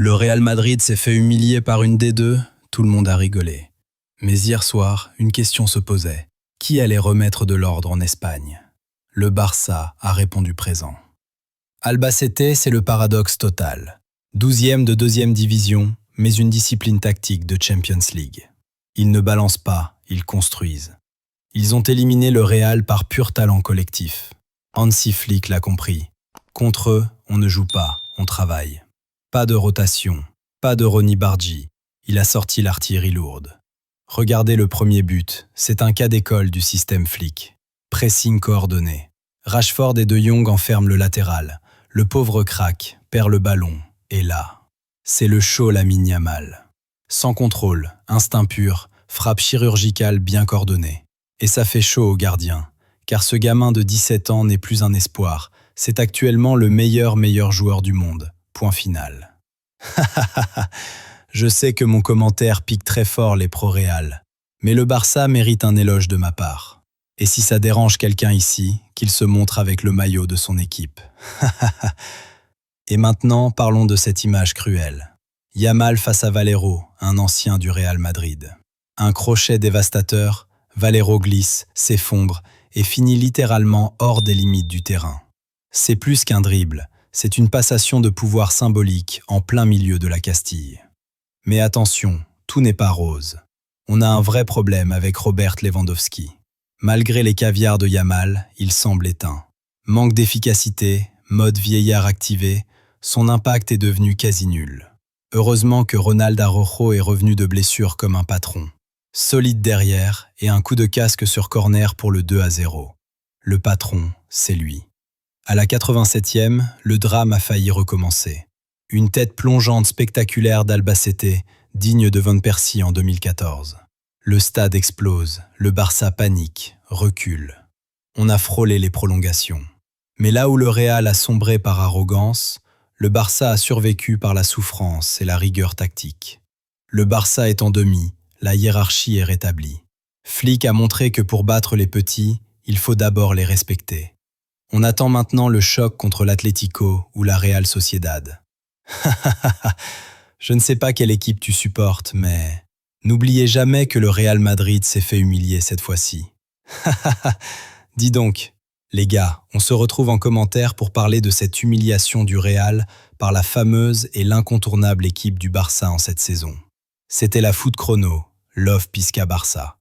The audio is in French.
Le Real Madrid s'est fait humilier par une D2, tout le monde a rigolé. Mais hier soir, une question se posait. Qui allait remettre de l'ordre en Espagne? Le Barça a répondu présent. Albacete, c'est le paradoxe total. 12e de 2e division, mais une discipline tactique de Champions League. Ils ne balancent pas, ils construisent. Ils ont éliminé le Real par pur talent collectif. Hansi Flick l'a compris. Contre eux, on ne joue pas, on travaille. Pas de rotation, pas de Ronny Bargi. Il a sorti l'artillerie lourde. Regardez le premier but, c'est un cas d'école du système Flick. Pressing coordonné. Rashford et De Jong enferment le latéral. Le pauvre crack perd le ballon, et là, c'est le show Lamine Yamal. Sans contrôle, instinct pur, frappe chirurgicale bien coordonnée. Et ça fait chaud au gardien, car ce gamin de 17 ans n'est plus un espoir, c'est actuellement le meilleur joueur du monde. Point final. Je sais que mon commentaire pique très fort les pro-Réal, mais le Barça mérite un éloge de ma part. Et si ça dérange quelqu'un ici, qu'il se montre avec le maillot de son équipe. Et maintenant, parlons de cette image cruelle. Yamal face à Valero, un ancien du Real Madrid. Un crochet dévastateur, Valero glisse, s'effondre et finit littéralement hors des limites du terrain. C'est plus qu'un dribble, c'est une passation de pouvoir symbolique en plein milieu de la Castille. Mais attention, tout n'est pas rose. On a un vrai problème avec Robert Lewandowski. Malgré les caviars de Yamal, il semble éteint. Manque d'efficacité, mode vieillard activé, son impact est devenu quasi nul. Heureusement que Ronald Araujo est revenu de blessure comme un patron. Solide derrière et un coup de casque sur corner pour le 2-0. Le patron, c'est lui. À la 87e, le drame a failli recommencer. Une tête plongeante spectaculaire d'Albacete, digne de Van Persie en 2014. Le stade explose, le Barça panique, recule. On a frôlé les prolongations. Mais là où le Real a sombré par arrogance, le Barça a survécu par la souffrance et la rigueur tactique. Le Barça est en demi, la hiérarchie est rétablie. Flick a montré que pour battre les petits, il faut d'abord les respecter. On attend maintenant le choc contre l'Atlético ou la Real Sociedad. Je ne sais pas quelle équipe tu supportes, mais n'oubliez jamais que le Real Madrid s'est fait humilier cette fois-ci. Dis donc, les gars, on se retrouve en commentaire pour parler de cette humiliation du Real par la fameuse et l'incontournable équipe du Barça en cette saison. C'était la Foot Chrono, Love Pisca Barça.